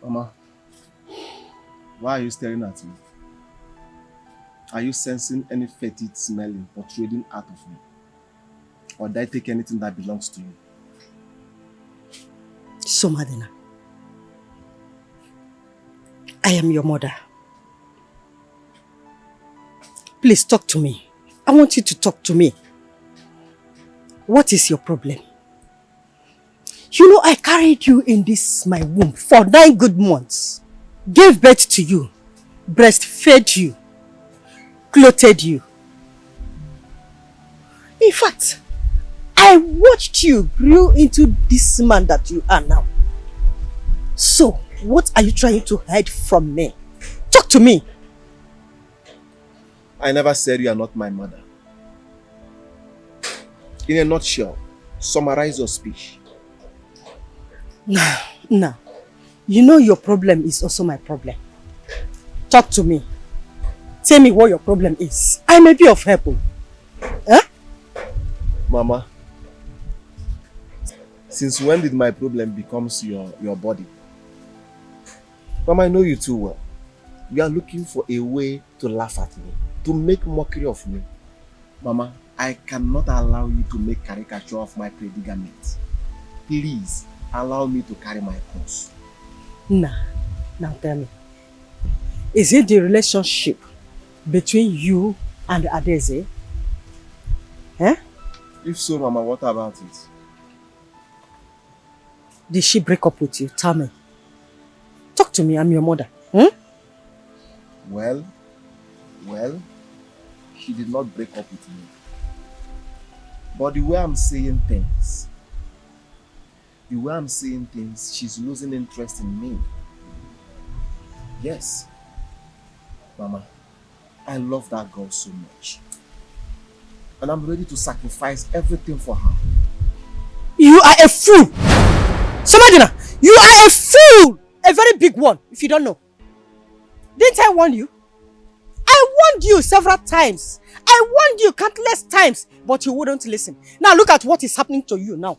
Mama, why are you staring at me? Are you sensing any fetid smelling protruding out of me? Or did I take anything that belongs to you? So, Madina, I am your mother. Please talk to me. I want you to talk to me. What is your problem? You know, I carried you in this, my womb, for 9 good months. Gave birth to you, breastfed you, clothed you. In fact, I watched you grow into this man that you are now. So, what are you trying to hide from me? Talk to me. I never said you are not my mother. In a nutshell, summarize your speech. Now, you know your problem is also my problem. Talk to me. Tell me what your problem is. I may be of help. Huh? Mama, since when did my problem become your body? Mama, I know you too well. You are looking for a way to laugh at me, to make mockery of me. Mama, I cannot allow you to make caricature of my predicament. Please, allow me to carry my cross. Now tell me. Is it the relationship between you and Adeze? Eh? If so, Mama, what about it? Did she break up with you? Tell me. Talk to me, I'm your mother. Well, she did not break up with me. But the way I'm saying things, she's losing interest in me. Yes. Mama, I love that girl so much. And I'm ready to sacrifice everything for her. You are a fool! Samadina, you are a fool! A very big one, if you don't know. Didn't I warn you? I warned you several times. I warned you countless times, but you wouldn't listen. Now look at what is happening to you now.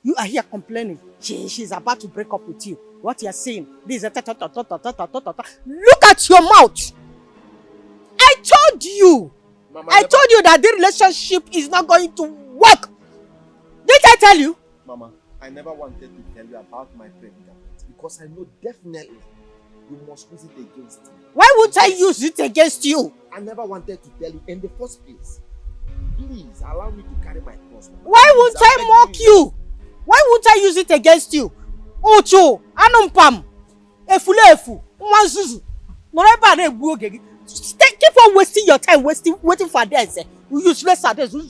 You are here complaining. She's about to break up with you. What you are saying? This is a Look at your mouth. I told you. Mama, I told you that the relationship is not going to work. Didn't I tell you? Mama, I never wanted to tell you about my predicament because I know definitely you must use it against me. Why would I use it against you? I never wanted to tell you in the first place. Please allow me to carry my cross. Why won't I mock you? Why won't I use it against you? Ocho, anumpam, efulefu, mwanzuzu. Keep on wasting your time, waiting for this. You useless at this. No,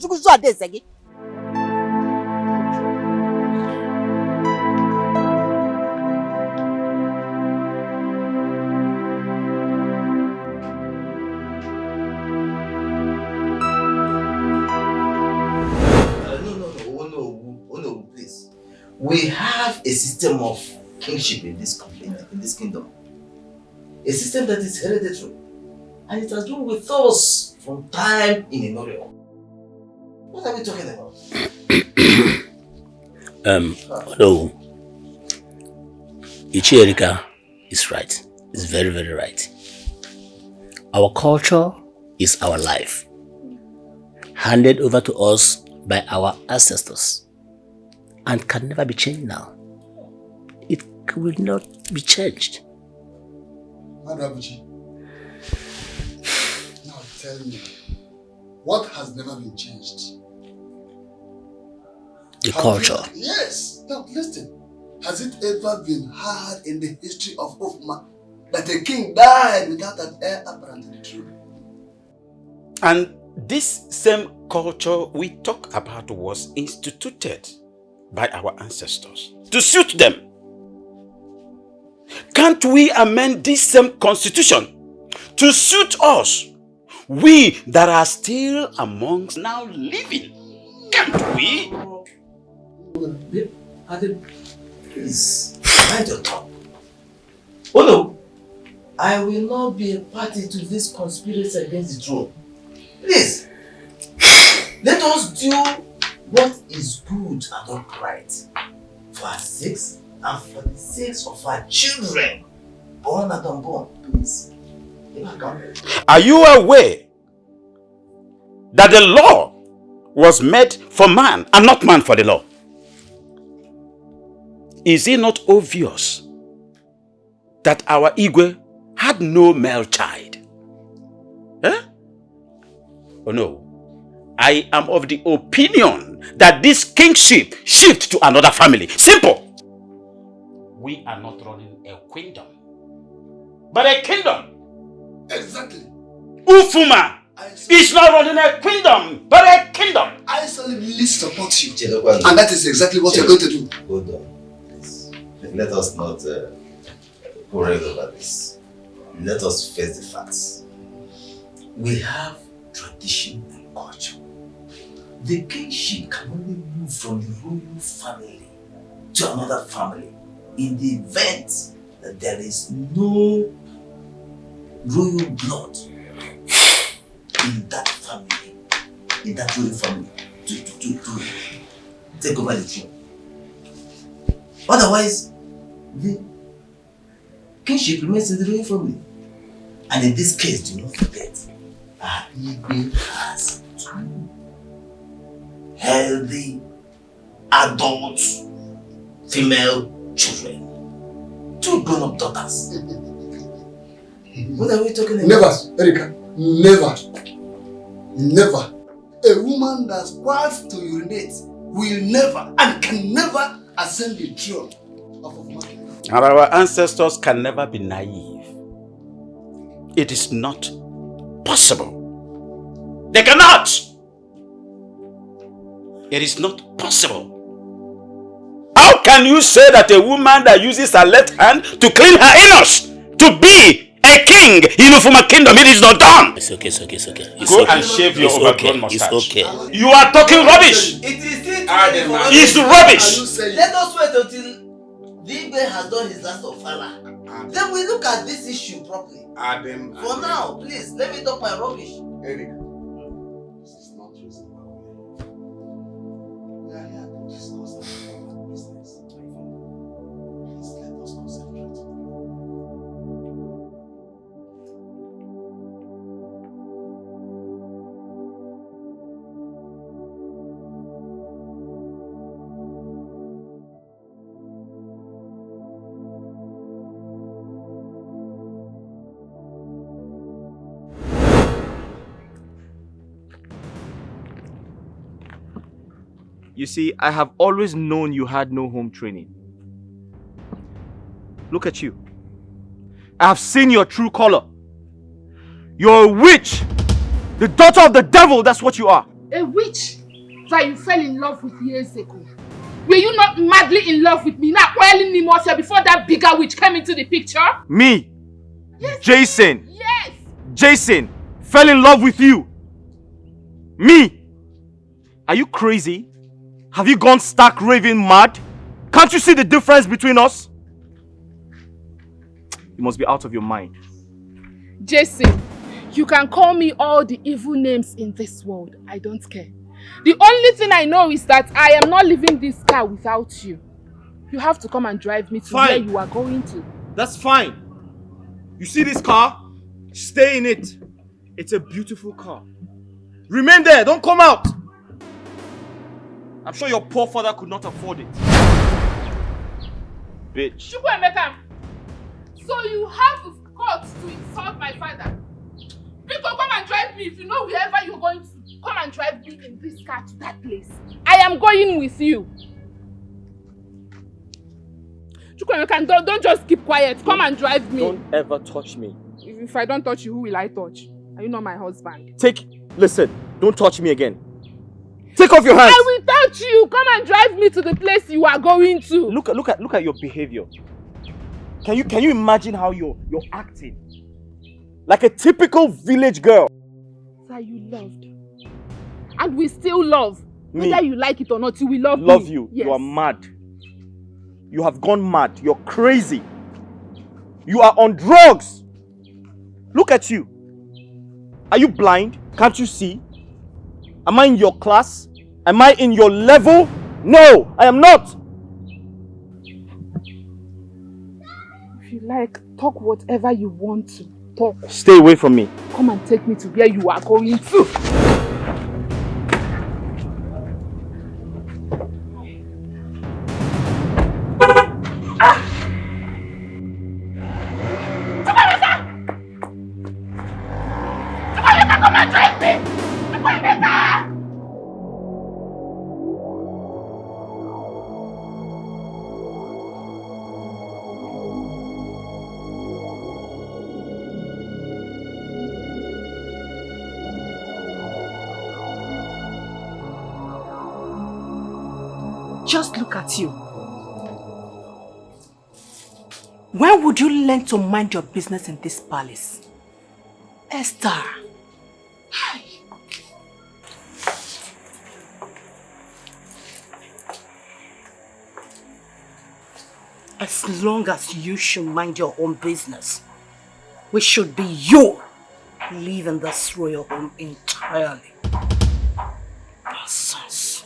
please. We have a system of kingship in this kingdom. A system that is hereditary. And it has been with us from time immemorial. What are we talking about? Hello. Ichierika is right. It's very, very right. Our culture is our life, handed over to us by our ancestors, and can never be changed now. It will not be changed. Madabuchi, now tell me, what has never been changed? The culture. Yes. Now listen. Has it ever been heard in the history of Ufma that a king died without an heir apparent to the throne? And this same culture we talk about was instituted by our ancestors to suit them. Can't we amend this same constitution to suit us? We that are still amongst now living. Can't we? Babe, Adam, please, mind your tongue. Oh no, I will not be a party to this conspiracy against the throne. Please, let us do what is good and upright for our sakes and for the sakes of our children, born and unborn, please. Are you aware that the law was made for man and not man for the law? Is it not obvious that our Igwe had no male child? Eh? Oh no. I am of the opinion that this kingship shift to another family. Simple. We are not running a kingdom, but a kingdom. Exactly. Ufuma is not running a kingdom, but a kingdom. I solemnly support you. And that is exactly what you're going to do. Hold on, please. Let us not quarrel over this. Let us face the facts. We have tradition and culture. The kingship can only move from the royal family to another family in the event that there is no royal blood in that family, in that royal family, to take over the throne. Otherwise, the kingship remains in the royal family. And in this case, do not forget, our Igwe has two healthy, adult, female children. Two grown-up daughters. What are we talking about? Never, Erika. Never. Never. A woman that's quiet to urinate will never and can never ascend the throne of Ofuma. And our ancestors can never be naive. It is not possible. They cannot. It is not possible. How can you say that a woman that uses her left hand to clean her anus to be a king in Ufuma kingdom? It is not done. It's okay. Go and shave your overgrown mustache. It's okay. You are talking rubbish. It is still It's rubbish. Let us wait until Dikeh has done his last ofala. Then we look at this issue properly. For now, please, let me talk my rubbish. Erika, this is not reasonable. We are here to discuss about business. Please let us concentrate. You see, I have always known you had no home training. Look at you. I have seen your true color. You're a witch. The daughter of the devil, that's what you are. A witch that you fell in love with years ago. Were you not madly in love with me, not oiling me more before that bigger witch came into the picture? Me? Yes. Jason? Yes. Jason fell in love with you. Me? Are you crazy? Have you gone stark raving mad? Can't you see the difference between us? You must be out of your mind. Jason, you can call me all the evil names in this world. I don't care. The only thing I know is that I am not leaving this car without you. You have to come and drive me to where you are going to. That's fine. You see this car? Stay in it. It's a beautiful car. Remain there. Don't come out. I'm sure your poor father could not afford it. Bitch. Chukwuemeka, so you have the guts to insult my father? Pico, come and drive me. If you know wherever you're going to, come and drive me in this car to that place. I am going with you. Chukwuemeka, don't just keep quiet. Come and drive me. Don't ever touch me. If I don't touch you, who will I touch? Are you not my husband? Listen, don't touch me again. Take off your hands. I will touch you. Come and drive me to the place you are going to. Look at your behavior. Can you imagine how you're acting? Like a typical village girl. Sir, you loved. And we still love. Me. Whether you like it or not, you will love me. Love you. Yes. You are mad. You have gone mad. You're crazy. You are on drugs. Look at you. Are you blind? Can't you see? Am I in your class? Am I in your level? No, I am not. Like, talk whatever you want to talk. Stay away from me. Come and take me to where you are going to. Just look at you. When would you learn to mind your business in this palace? Esther. Hi. As long as you should mind your own business, we should be you leaving this royal home entirely. Nonsense.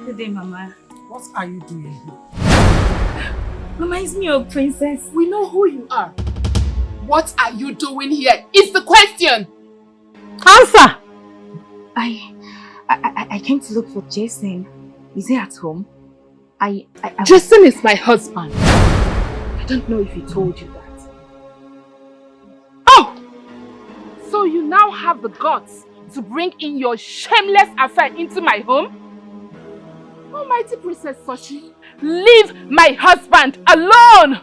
Good day, Mama. What are you doing here? Mama, is me your princess? We know who you are. What are you doing here? Is the question. Answer! I came to look for Jason. Is he at home? Jason is my husband. I don't know if he told you that. Oh! So you now have the guts to bring in your shameless affair into my home? Almighty Princess Sochi, leave my husband alone!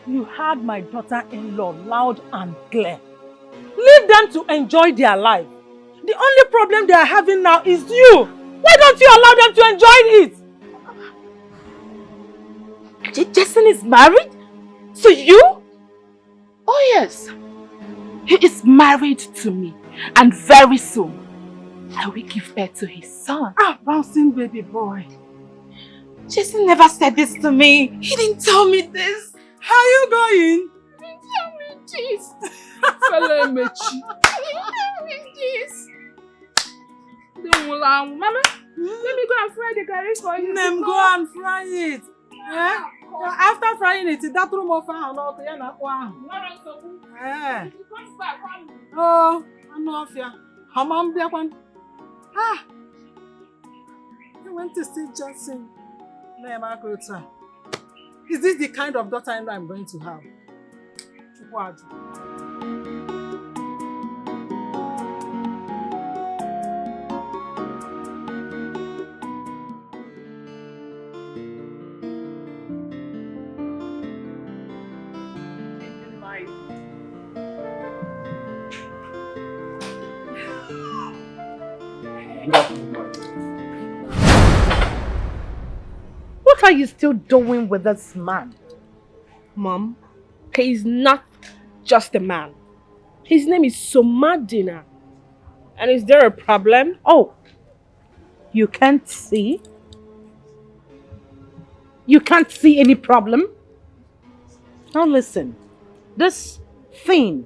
You heard my daughter-in-law loud and clear. Leave them to enjoy their life. The only problem they are having now is you. Why don't you allow them to enjoy it? Jason is married? To you? Oh yes. He is married to me. And very soon, I will give birth to his son. Ah, bouncing baby boy. Jason never said this to me. He didn't tell me this. How are you going? He didn't tell me this. Fella Mechi. He didn't tell me this. Mama, let me go and fry the curry for you. Let go and fry it. Eh? After frying it, that room of not oh, I'm off here. Ah, I went to see Jason. Is this the kind of daughter-in-law I'm going to have? What? What are you still doing with this man? Mom, he's not just a man. His name is Somadina. And is there a problem? Oh, you can't see? You can't see any problem? Now listen, this thing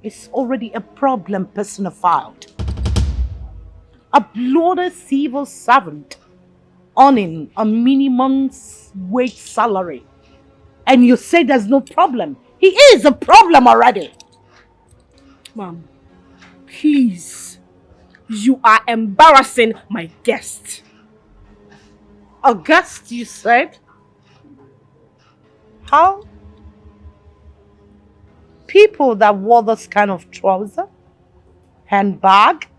is already a problem personified. A bloody civil servant earning a minimum wage salary. And you say there's no problem. He is a problem already. Mom, please, You are embarrassing my guest. A guest, you said? How? People that wore this kind of trouser, handbag,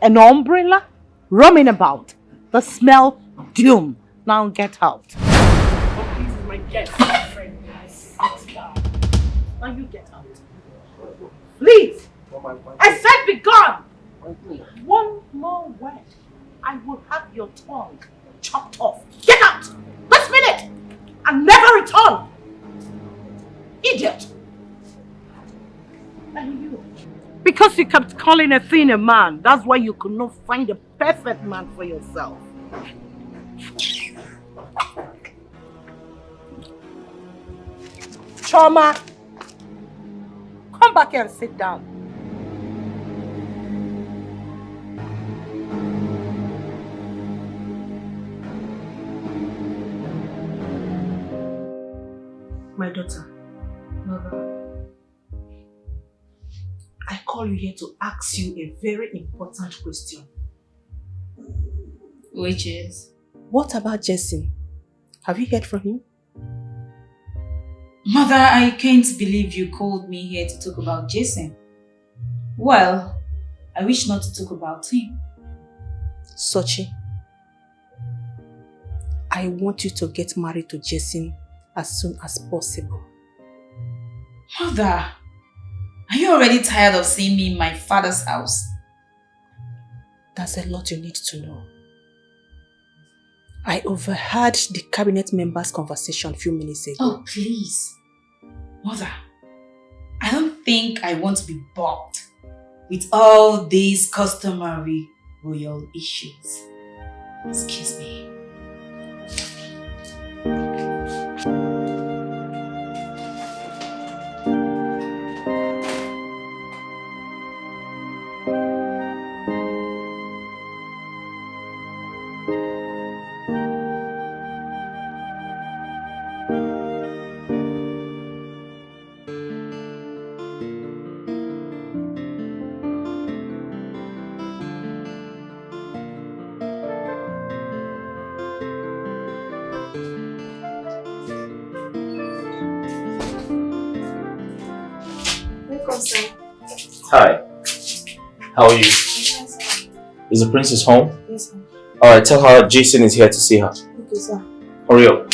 an umbrella, roaming about. The smell doom. Now get out. Oh, this is my guest. Friend, sit down. Now you get out. Please! I said be gone! One more word, I will have your tongue chopped off. Get out! This minute! And never return! Idiot! And you? Because you kept calling a thing a man, that's why you could not find a perfect man for yourself. Choma! Come back here and sit down. My daughter, mother, I call you here to ask you a very important question. Which is? What about Jason? Have you heard from him? Mother, I can't believe you called me here to talk about Jason. Well, I wish not to talk about him. Sochi, I want you to get married to Jason as soon as possible. Mother, are you already tired of seeing me in my father's house? There's a lot you need to know. I overheard the cabinet members' conversation a few minutes ago. Oh, please. Mother, I don't think I want to be bogged with all these customary royal issues. Excuse me. Hi. How are you? Is the princess home? Yes, sir. Alright, tell her Jason is here to see her. Okay, sir. Hurry up.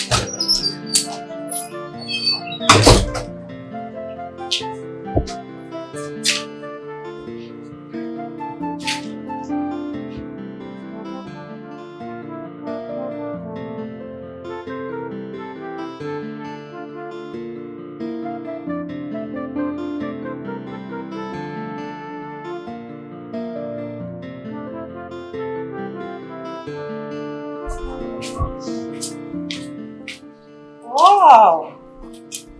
Wow!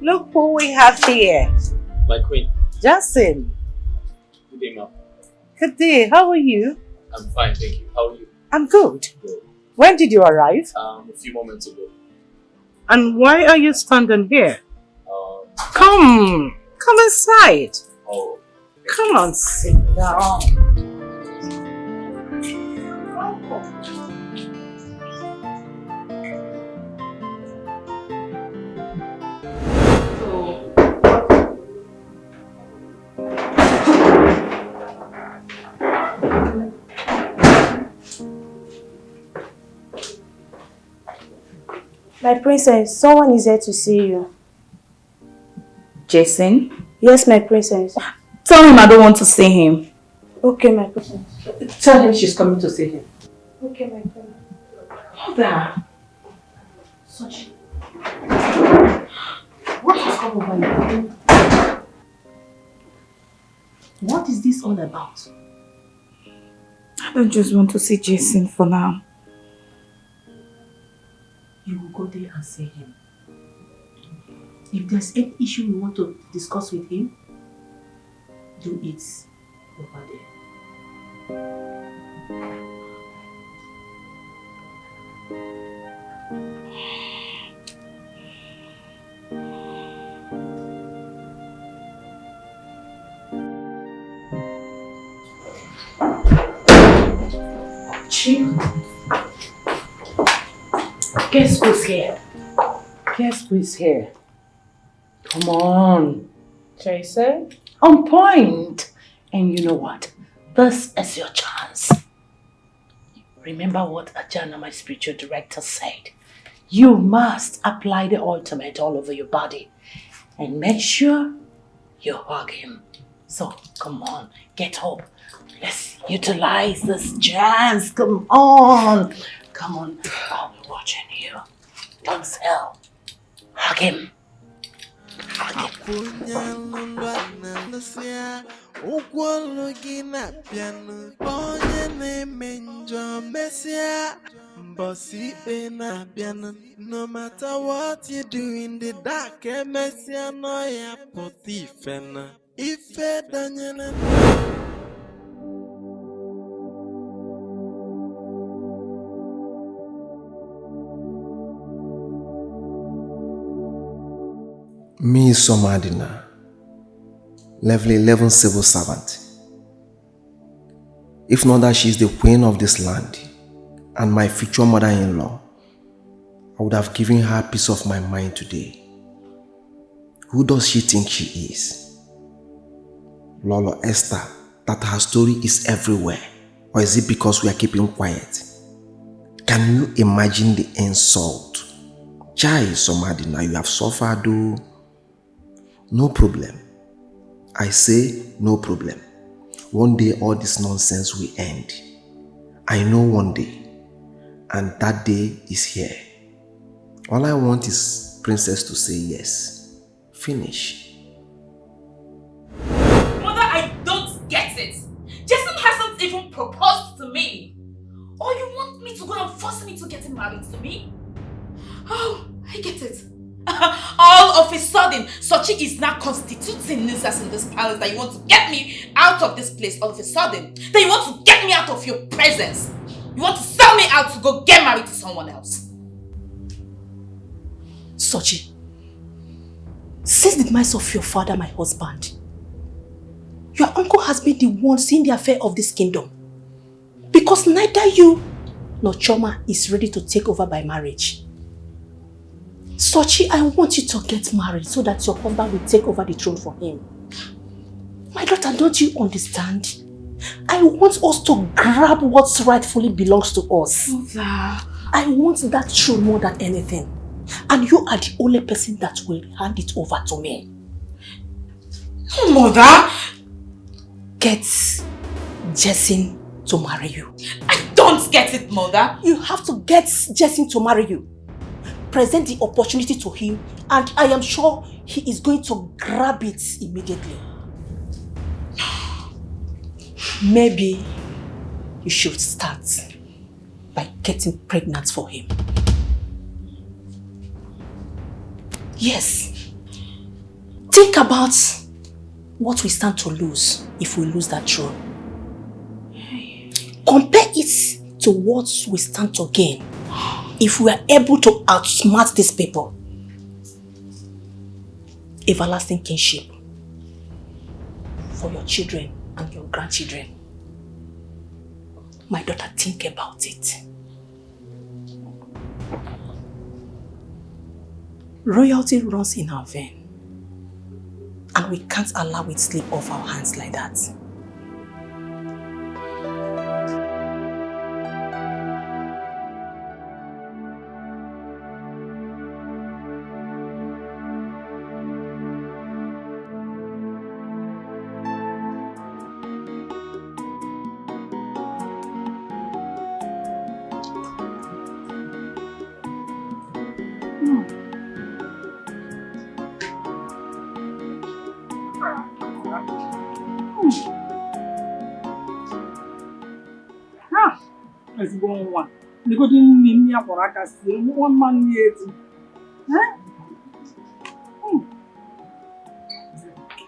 Look who we have here. My queen. Jason. Good day, ma'am. Good day. How are you? I'm fine, thank you. How are you? I'm good. Good. When did you arrive? A few moments ago. And why are you standing here? Come inside. Oh. Come on, sit down. My princess, someone is here to see you. Jason? Yes, my princess. Tell him I don't want to see him. Okay, my princess. Tell him she's coming to see him. Okay, my princess. Mother! Sochi. What has come over you? What is this all about? I don't just want to see Jason for now. You will go there and see him. If there's any issue you want to discuss with him, do it over there. Chief, guess who's here? Guess who's here? Come on. Jason? On point. And you know what? This is your chance. Remember what Ajana, my spiritual director, said. You must apply the ointment all over your body. And make sure you hug him. So, come on, get up. Let's utilize this chance. Come on. Come on. I'll be watching you. Don't fail. Hug him. Hug him. No matter what you do in the dark, Messiah no ya potifena. Ife danyana. Me, Somadina, level 11 civil servant. If not that she is the queen of this land and my future mother-in-law, I would have given her peace of my mind today. Who does she think she is? Lolo Esther, that her story is everywhere? Or is it because we are keeping quiet? Can you imagine the insult? Chai, Somadina, you have suffered though. No problem. I say no problem. One day all this nonsense will end. I know one day. And that day is here. All I want is Princess to say yes. Finish. Mother, I don't get it. Jason hasn't even proposed to me. Or you want me to go and force me to get married to me? Oh, I get it. All of a sudden, Sochi is now constituting nuisance in this palace that you want to get me out of this place all of a sudden. That you want to get me out of your presence. You want to sell me out to go get married to someone else. Sochi, since the demise of your father, my husband, your uncle has been the one seeing the affair of this kingdom. Because neither you nor Choma is ready to take over by marriage. Sochi, I want you to get married so that your husband will take over the throne for him. My daughter, don't you understand? I want us to grab what rightfully belongs to us. Mother. I want that throne more than anything. And you are the only person that will hand it over to me. Mother! Get Jason to marry you. I don't get it, Mother. You have to get Jason to marry you. Present the opportunity to him and I am sure he is going to grab it immediately. Maybe you should start by getting pregnant for him. Yes. Think about what we stand to lose if we lose that throne. Compare it to what we stand to gain if we are able to outsmart these people. Everlasting kingship for your children and your grandchildren. My daughter, think about it. Royalty runs in our vein, and we can't allow it slip off our hands like that. Ezigbo nwa negodi nne nne ya kpọrọ aka sie nwa mma nne eti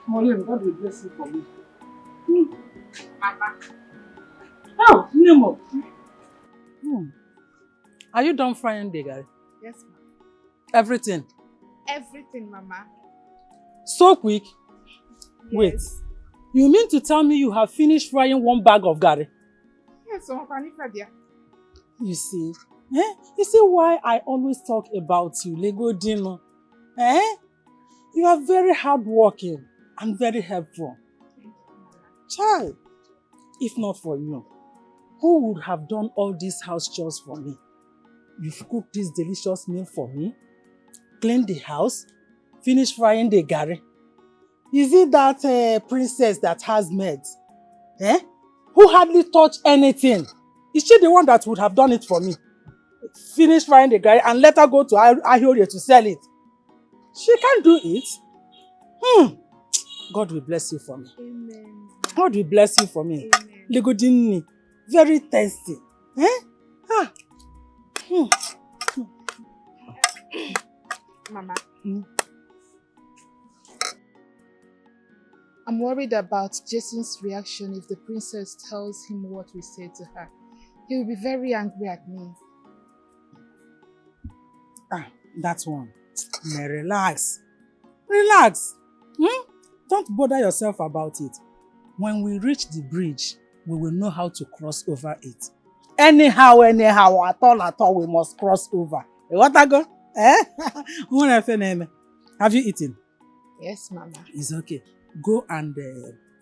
Molly, God will bless you for me. Oh, Nemo. Are you done frying the garri? Yes, ma'am. Everything? Everything, Mama. So quick? Yes. Wait. You mean to tell me you have finished frying one bag of garri? Yes, so You see? You see why I always talk about you, Lego Dino? You are very hardworking and very helpful. Child, if not for you, who would have done all these house chores for me? You've cooked this delicious meal for me, cleaned the house, finished frying the garri. Is it that princess that has maids? Who hardly touch anything? Is she the one that would have done it for me? Finish frying the garri and let her go to Ahiorie to sell it. She can't do it. God will bless you for me. Amen. God will bless you for me. Ligodini, very thirsty. Mama. I'm worried about Jason's reaction if the princess tells him what we said to her. He will be very angry at me. That one. Now relax. Relax. Don't bother yourself about it. When we reach the bridge, we will know how to cross over it. Anyhow, at all, we must cross over. What I go? Have you eaten? Yes, Mama. It's okay. Go and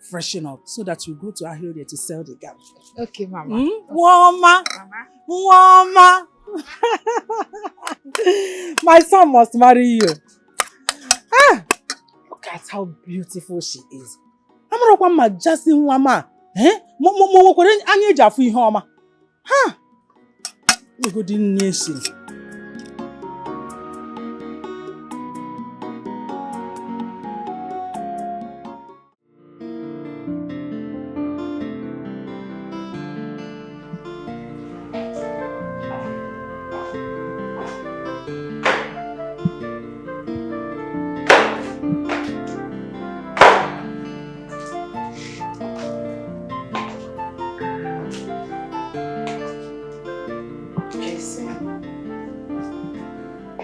freshen up so that you go to Ahiorie to sell the garri. Okay, Mama. Woma! Woma! My son must marry you. Look at how beautiful she is. I'm not going to just in Wama. We go to the nation.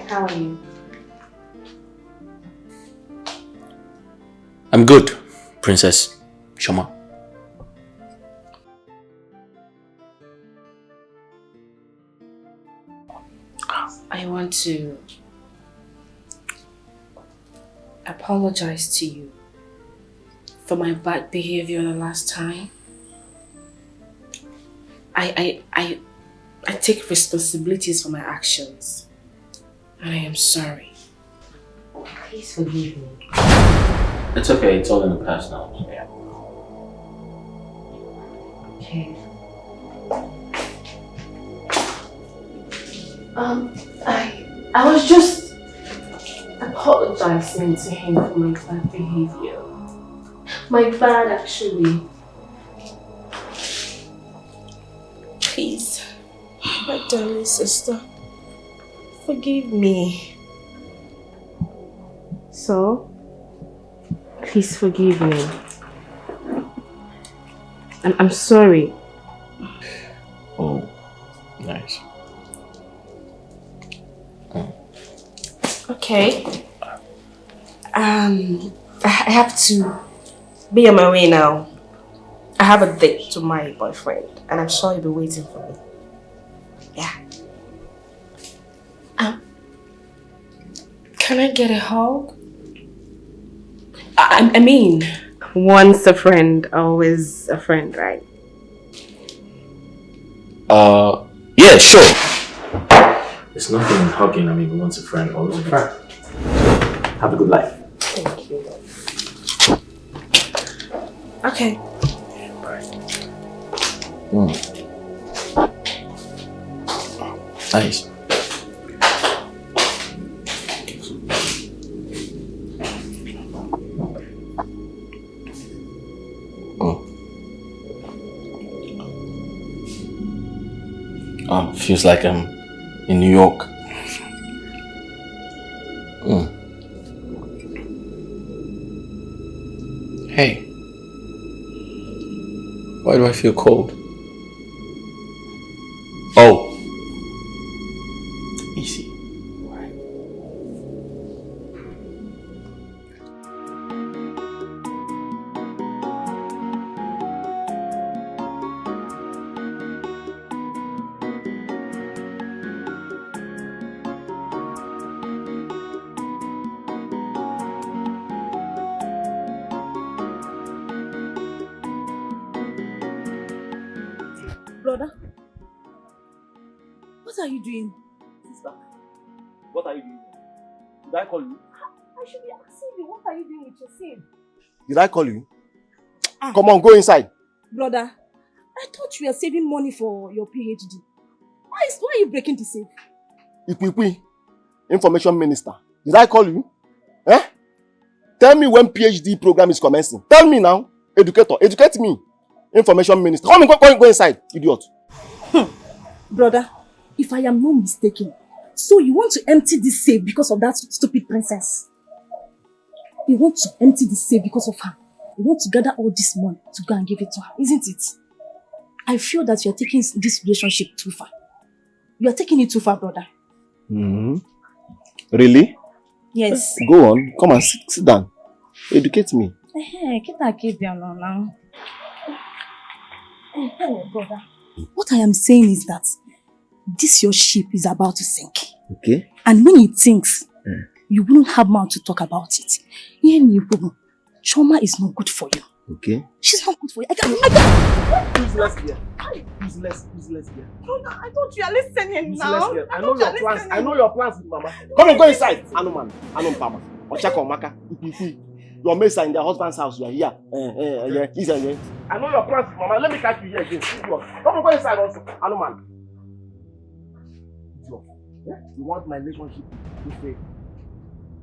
How are you? I'm good, Princess Shoma. I want to apologize to you for my bad behavior the last time. I take responsibilities for my actions. And I am sorry. Please forgive me. It's okay, it's all in the past now. Yeah. Okay. I was just apologizing to him for my bad behavior. My bad, actually. Please, my darling sister. Forgive me. So, please forgive me. I'm sorry. Oh, nice. Okay. I have to be on my way now. I have a date to my boyfriend, and I'm sure he'll be waiting for me. Yeah. Can I get a hug? I mean, once a friend, always a friend, right? Yeah, sure. There's nothing in hugging. I mean, once a friend, always a friend. Have a good life. Thank you. Okay. Nice. Feels like I'm in New York. Hey, why do I feel cold? Oh, easy. Brother, what are you doing? Sister, what are you doing? Did I call you? I should be asking you, what are you doing with your SIM? Did I call you? Come on, go inside. Brother, I thought you were saving money for your PhD. Why are you breaking the safe? Ikwi, Information Minister. Did I call you? Eh? Tell me when PhD program is commencing. Tell me now. Educator, educate me. Information Minister. Come on, go inside, idiot. Brother, if I am not mistaken, so you want to empty this safe because of that stupid princess? You want to empty the safe because of her? You want to gather all this money to go and give it to her, isn't it? I feel that you are taking this relationship too far. You are taking it too far, brother. Really? Yes. Go on. Come on, sit down. Educate me. Brother. What I am saying is that this your ship is about to sink. Okay. And when it sinks, you wouldn't have mouth to talk about it. Trauma is not good for you. Okay. She's not good for you. I can't. Useless here. Useless here. I thought you are listening now. Here. I know your plans. I know your plans, Mama. Come on, go inside. Anuman. Pama. Ochako Maka. Your mates are in their husband's house. You are here. He's here. I know your plans, Mama. Let me catch you here again. Come on, go inside also. Anuman. You want my relationship to fail?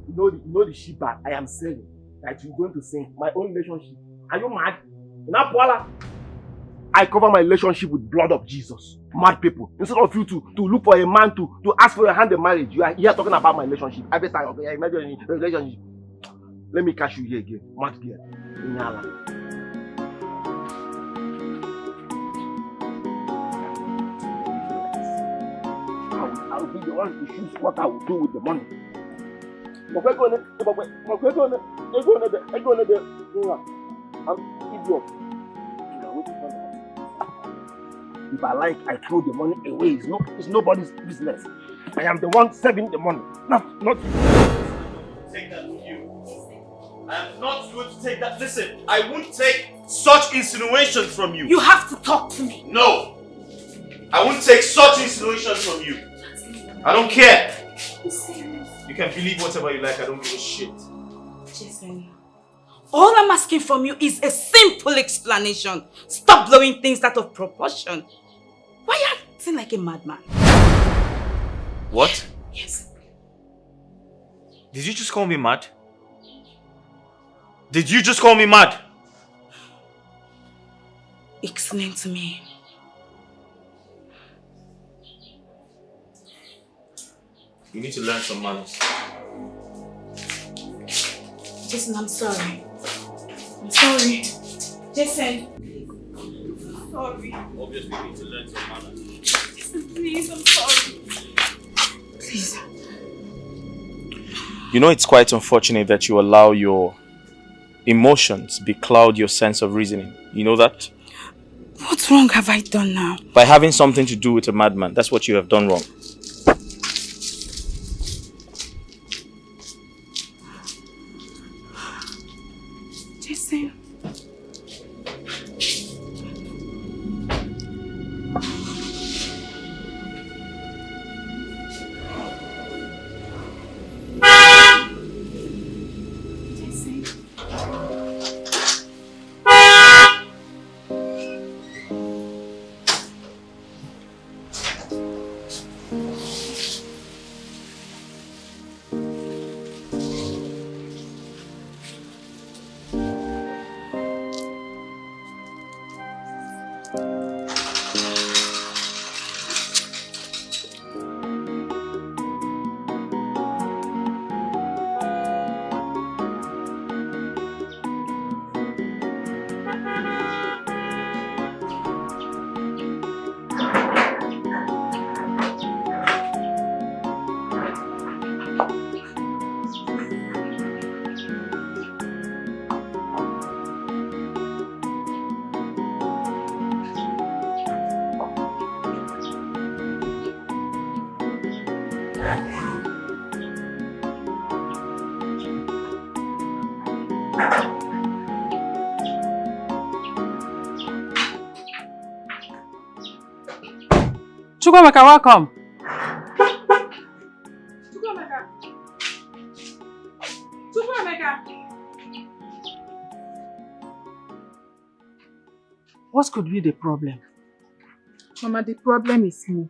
You know the ship that I am sailing, that you're going to sink. My own relationship. Are you mad? I cover my relationship with blood of Jesus. Mad people. Instead of you to look for a man to ask for your hand in marriage, you are here talking about my relationship. Every time, okay, imagine a relationship. Let me catch you here again. Mad girl. Inyala. I will be the one to choose what I will do with the money. I'm idiot. If I like, I throw the money away. It's nobody's business. I am the one saving the money, not you. Take that from you. I am not going to take that. Listen, I won't take such insinuations from you. You have to talk to me. No. I won't take such insinuations from you. I don't care. You can believe whatever you like. I don't give a shit. Jason, all I'm asking from you is a simple explanation. Stop blowing things out of proportion. Why are you acting like a madman? What? Yes. Did you just call me mad? Did you just call me mad? Explain to me. You need to learn some manners. Jason, I'm sorry. I'm sorry. Jason. Sorry. Obviously, you need to learn some manners. Jason, please, I'm sorry. Please. You know, it's quite unfortunate that you allow your emotions becloud your sense of reasoning. You know that? What wrong have I done now? By having something to do with a madman. That's what you have done wrong. Jason. Chukwemeka, welcome. Chukwemeka. What could be the problem? Mama, the problem is me.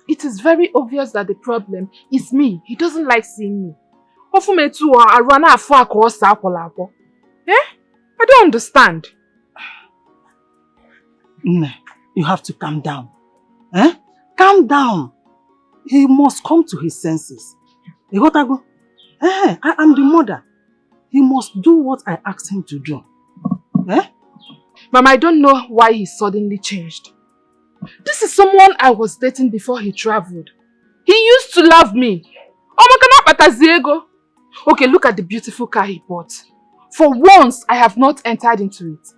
It is very obvious that the problem is me. He doesn't like seeing me. Eh? I don't understand. You have to calm down. Eh? Calm down. He must come to his senses. I am the mother. He must do what I asked him to do. Eh? Mama, I don't know why he suddenly changed. This is someone I was dating before he traveled. He used to love me. Okay, look at the beautiful car he bought. For once, I have not entered into it.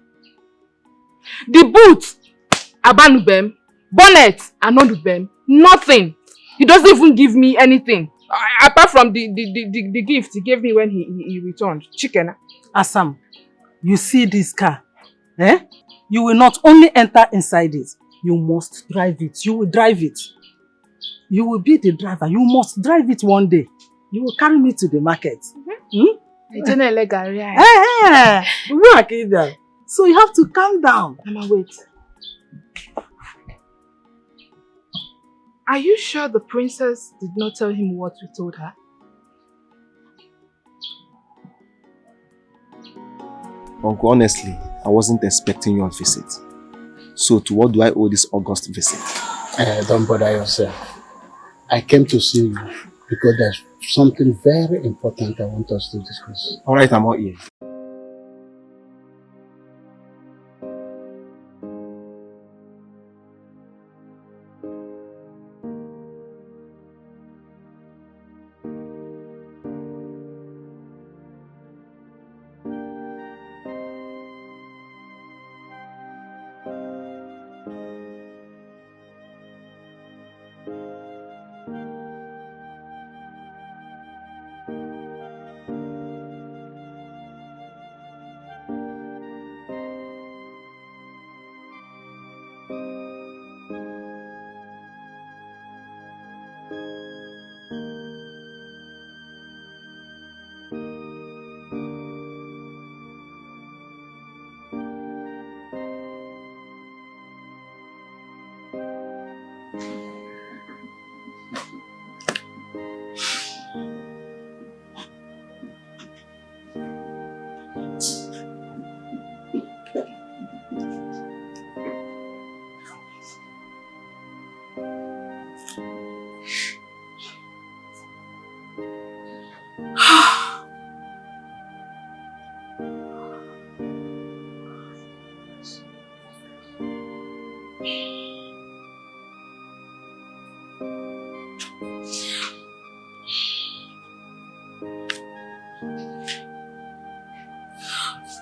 The boot, abanubem. Bonnet, anonubem. Nothing. He doesn't even give me anything. Apart from the gift he gave me when he returned. Chicken. Asam, you see this car? Eh? You will not only enter inside it, you must drive it. You will drive it. You will be the driver. You must drive it one day. You will carry me to the market. So you have to calm down. Mama, wait. Are you sure the princess did not tell him what we told her? Uncle, honestly, I wasn't expecting your visit. So to what do I owe this August visit? Don't bother yourself. I came to see you because there's something very important I want us to discuss. Alright, I'm all ears.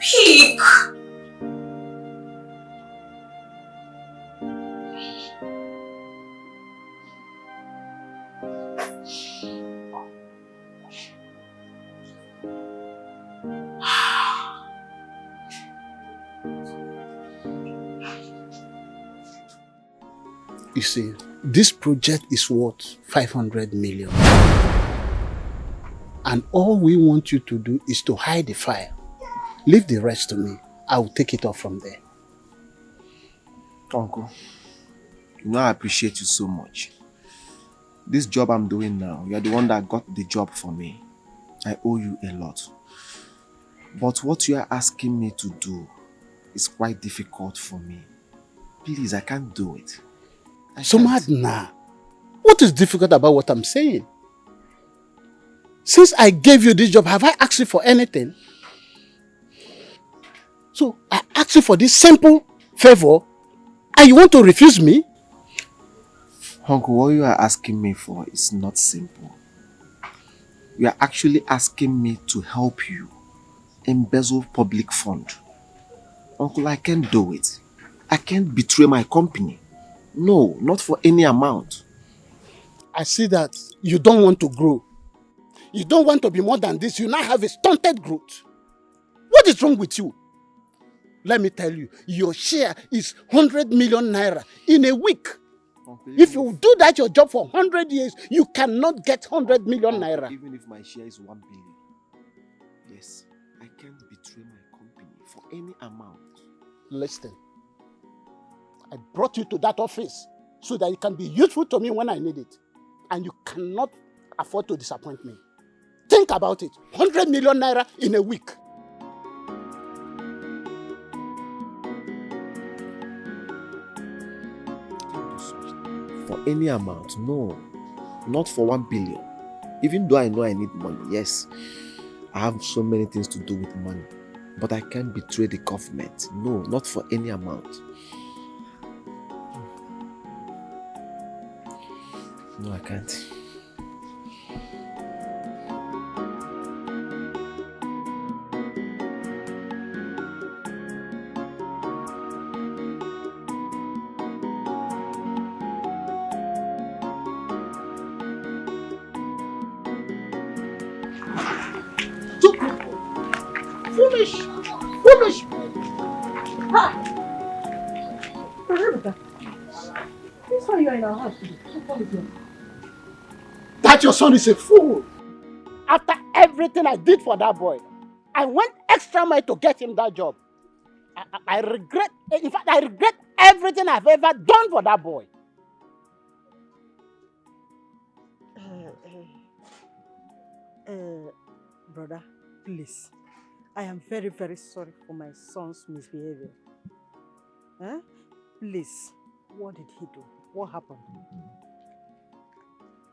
Peak! You see, this project is worth 500 million. And all we want you to do is to hide the file. Leave the rest to me. I will take it off from there. Uncle, you know I appreciate you so much. This job I'm doing now, you're the one that got the job for me. I owe you a lot. But what you are asking me to do is quite difficult for me. Please, I can't do it. So mad now. What is difficult about what I'm saying? Since I gave you this job, have I asked you for anything? So I asked you for this simple favor and you want to refuse me? Uncle, what you are asking me for is not simple. You are actually asking me to help you embezzle public fund. Uncle, I can't do it. I can't betray my company. No, not for any amount. I see that you don't want to grow. You don't want to be more than this. You now have a stunted growth. What is wrong with you? Let me tell you, your share is 100 million naira in a week. If you do that your job for 100 years, you cannot get 100 million naira. Even if my share is 1 billion, yes, I can't betray my company for any amount. Listen, I brought you to that office so that it can be useful to me when I need it. And you cannot afford to disappoint me. Think about it. 100 million naira in a week. For any amount, no. Not for 1 billion. Even though I know I need money, yes. I have so many things to do with money. But I can't betray the government. No, not for any amount. No, I can't. Foolish! Foolish! Rebecca, this why you are in our house today. What is it? That your son is a fool. After everything I did for that boy, I went extra mile to get him that job. I regret, in fact, I regret everything I've ever done for that boy. Brother, please. I am very, very sorry for my son's misbehavior. Please, what did he do? What happened?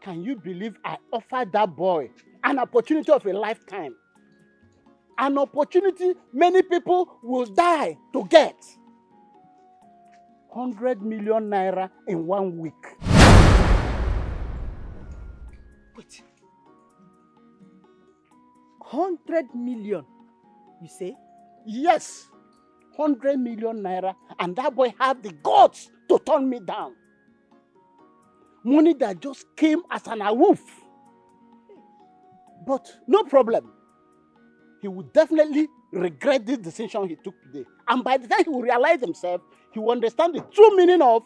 Can you believe I offered that boy an opportunity of a lifetime? An opportunity many people will die to get. 100 million naira in 1 week. Wait. 100 million, you say? Yes. 100 million naira, and that boy had the guts to turn me down. Money that just came as an awoof. But no problem. He would definitely regret this decision he took today. And by the time he will realize himself, he will understand the true meaning of,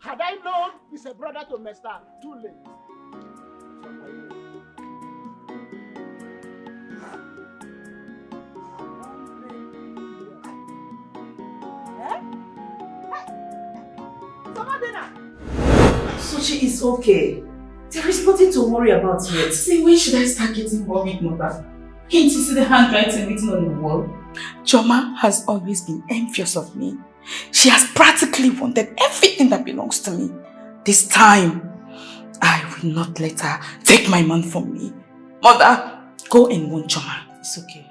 had I known he's a brother to Mr. Too late. Suchi is okay. There is nothing to worry about yet. See, when should I start getting worried, Mother? Can't you see the handwriting written on the wall? Joma has always been envious of me. She has practically wanted everything that belongs to me. This time, I will not let her take my man from me. Mother, go and warn Joma. It's okay.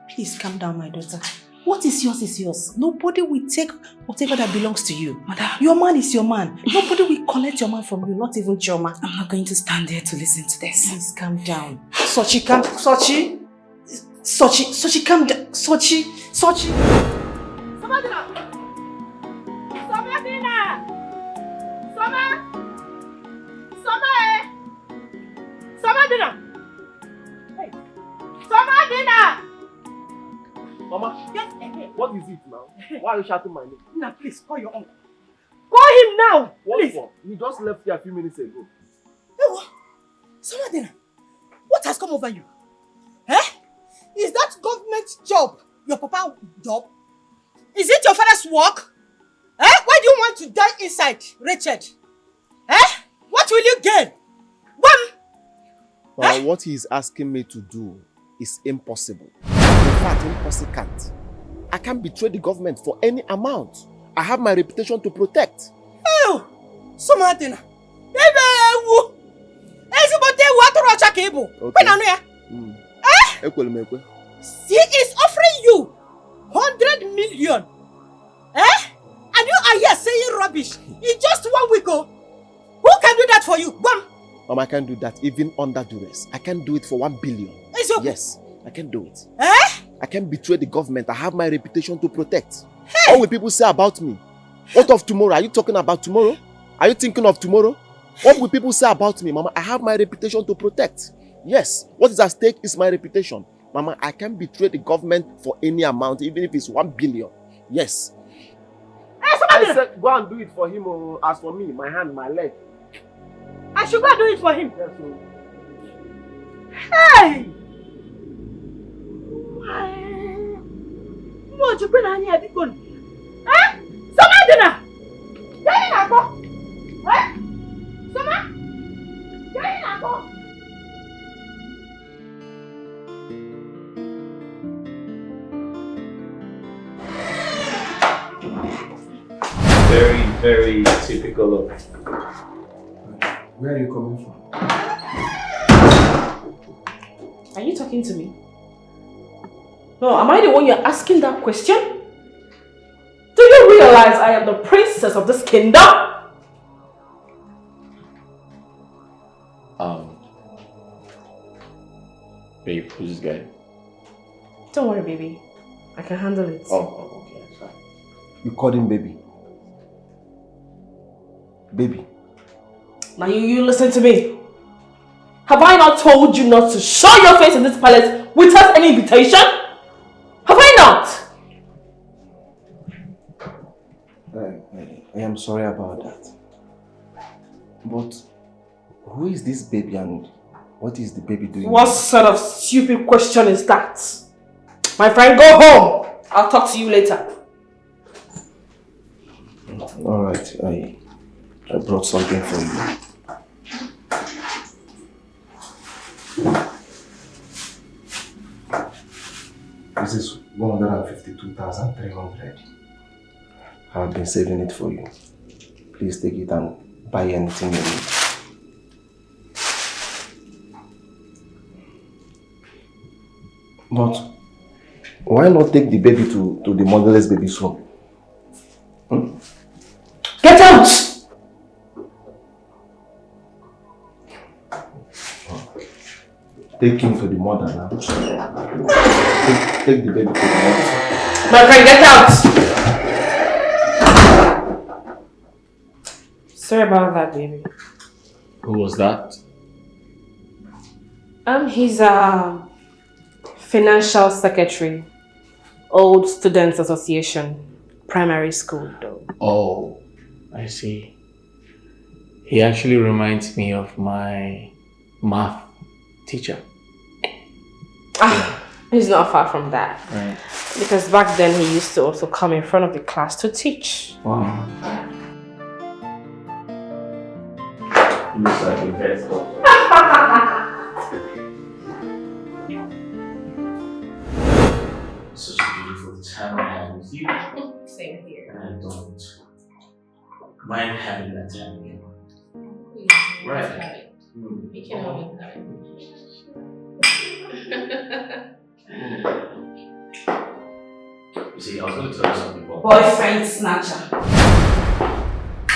Please calm down, my daughter. What is yours is yours. Nobody will take whatever that belongs to you. Mother, your man is your man. Nobody will collect your man from you, not even Joma. I'm not going to stand there to listen to this. Please calm down. Sochi, calm. Sochi, calm down. Sochi. Samadina! Hey! Samadina! Mama, yes, what is it now? Why are you shouting my name? Now, please, call your uncle. Call him now! What please. for? He just left here a few minutes ago. Hey, Samadina, what has come over you? Is that government job your papa job? Is it your father's work? Why do you want to die inside, Richard? What will you gain? Well, what he is asking me to do is impossible. In fact, impossible. I can't betray the government for any amount. I have my reputation to protect. Oh, Samadina. He is offering you 100 million. And you are here saying rubbish in just 1 week. Who can do that for you? Mama, I can't do that even under duress. I can't do it for 1 billion. Yes, I can do it. I can't betray the government. I have my reputation to protect. What will people say about me? What of tomorrow? Are you talking about tomorrow? Are you thinking of tomorrow? What will people say about me, Mama? I have my reputation to protect. Yes, what is at stake is my reputation. Mama, I can't betray the government for any amount, even if it's 1 billion. Yes. Hey, I said go and do it for him. Oh, as for me, my hand, my leg. I should go and do it for him. Yes, oh. Hey! What you bring on here? Eh? Someone dinner! Get in, eh? Someone? Get in, Very, very typical of. Where are you coming from? Are you talking to me? No, am I the one you're asking that question? Do you realize I am the princess of this kingdom? Babe, who's this guy? Don't worry, baby. I can handle it. Oh, okay, that's fine. You called him baby. Baby. Now you listen to me. Have I not told you not to show your face in this palace without any invitation? Have I not? I am sorry about that. But who is this baby and what is the baby doing? What sort of stupid question is that? My friend, go home. I'll talk to you later. Alright, I brought something for you. This is 152,300. I've been saving it for you. Please take it and buy anything you need. But why not take the baby to the motherless baby's home? Get out! Take him to the mother now. Take the baby to the mother. My friend, get out! Sorry about that, baby. Who was that? He's a financial secretary, Old Students Association, primary school though. Oh, I see. He actually reminds me of my math teacher. He's not far from that. Right. Because back then he used to also come in front of the class to teach. Wow. Looks like a best couple. Such a beautiful time I have with you. Same here. And I don't mind having that time with you. Right. We can always have it. You see, I was going to tell you something about Boyfriend snatcher.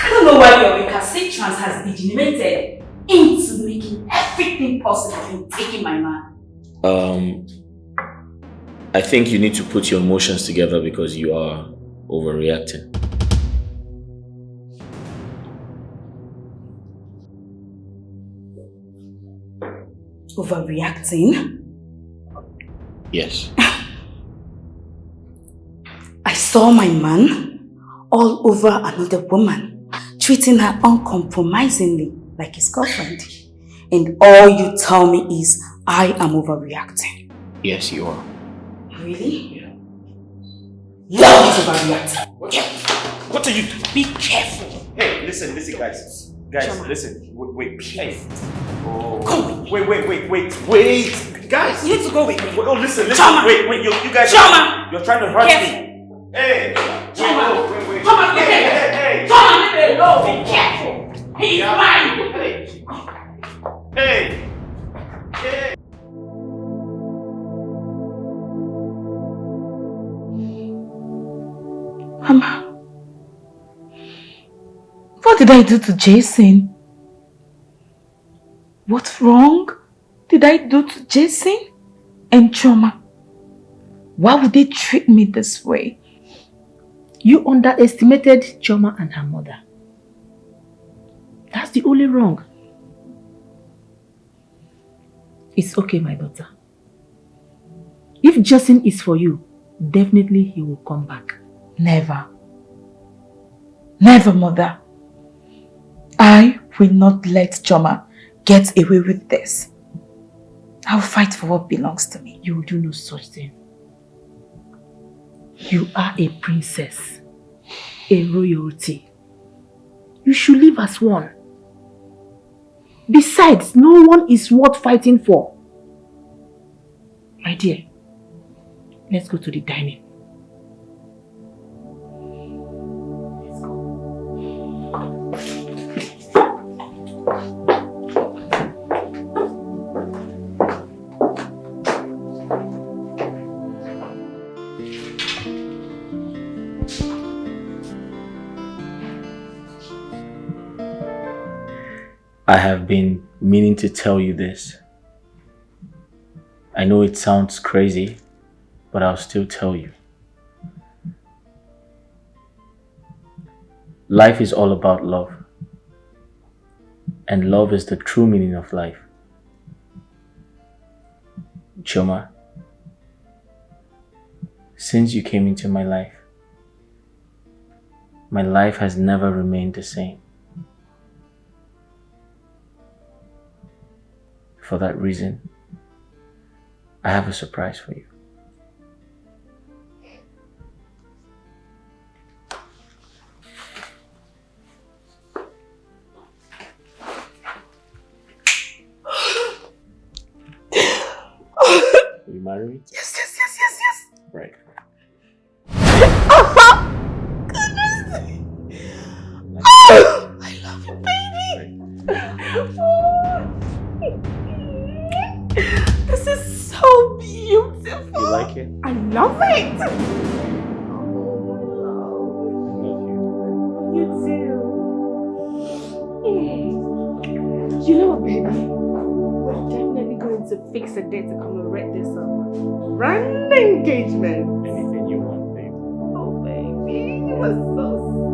I don't know why your recalcitrance has degenerated into making everything possible in taking my man. I think you need to put your emotions together because you are overreacting. Overreacting? Yes. I saw my man all over another woman, treating her uncompromisingly like his girlfriend. And all you tell me is I am overreacting. Yes, you are. Really? Yeah. Love is overreacting. What are you doing? Be careful. Hey, listen, guys. Guys, Chama. listen. Wait. Hey. Come Wait. Guys. You need to go with me. Oh, listen. Chama. Wait. You guys. Chama. You're trying to hurt Careful. me. Hey. Chama. Wait. Chama, hey. Chama, leave me alone. Be careful. He's mine. Hey. Mama, what did I do to Jason? What wrong did I do to Jason and Choma? Why would they treat me this way? You underestimated Choma and her mother. That's the only wrong. It's okay, my daughter. If Jason is for you, definitely he will come back. Never. Never, mother. I will not let Choma get away with this. I'll fight for what belongs to me. You will do no such thing. You are a princess, a royalty. You should live as one. Besides, no one is worth fighting for. My dear, let's go to the dining. I have been meaning to tell you this. I know it sounds crazy, but I'll still tell you. Life is all about love. And love is the true meaning of life. Choma, since you came into my life has never remained the same. For that reason, I have a surprise for you. Will you marry me? Yes. Right. I love you, baby. This is so beautiful. You like it? I love it. You too. You know what, baby? We're definitely going to fix a date to come and wrap this up. Grand engagement. Anything you want, babe. Oh, baby, you are so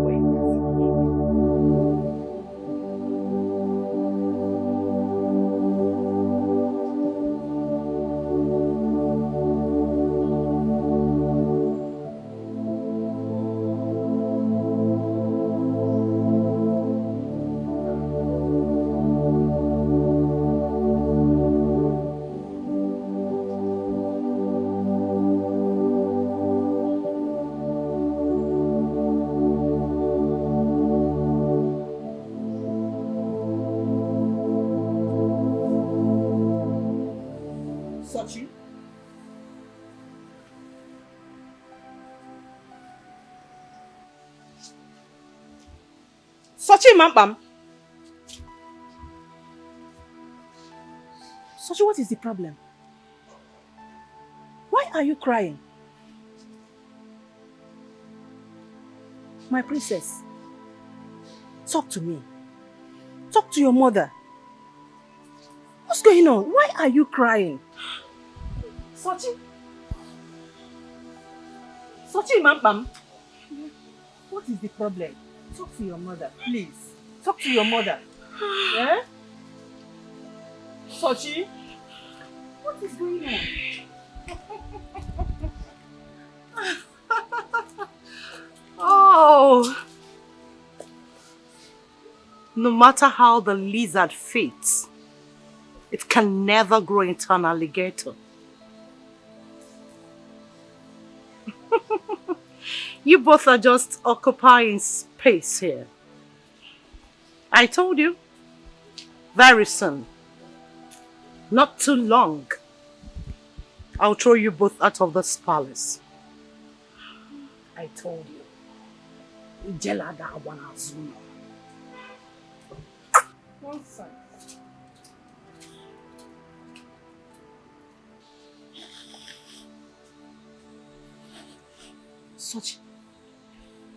sweet. Sochi? Sochi, Mampam. Sochi, what is the problem? Why are you crying? My princess, talk to me. Talk to your mother. What's going on? Why are you crying? Sochi? Sochi, Mampam. What is the problem? Talk to your mother, please. Talk to your mother. Yeah? Sochi? What is going on? Oh! No matter how the lizard fits, it can never grow into an alligator. You both are just occupying space here. I told you, very soon, not too long, I'll throw you both out of this palace. I told you. One side. Sochi,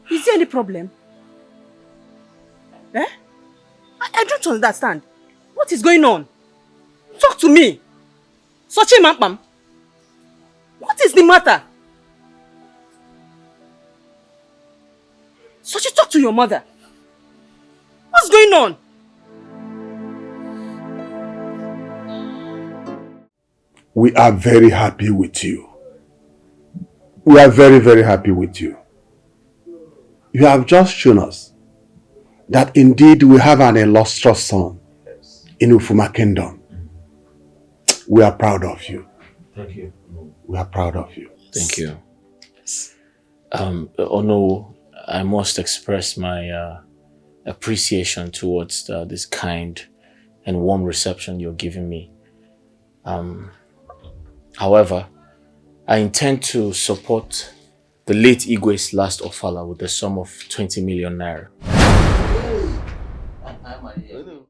is there any problem? Eh? I don't understand. What is going on? Talk to me. Sochi, Mampam. What is the matter? Sochi, talk to your mother. What's going on? We are very happy with you. We are very, very happy with you. You have just shown us that indeed we have an illustrious son in Ufuma Kingdom. We are proud of you. Thank you. We are proud of you. Thank you. Ono, I must express my appreciation towards this kind and warm reception you're giving me. However, I intend to support the late Igwe's last ofala with the sum of 20 million naira.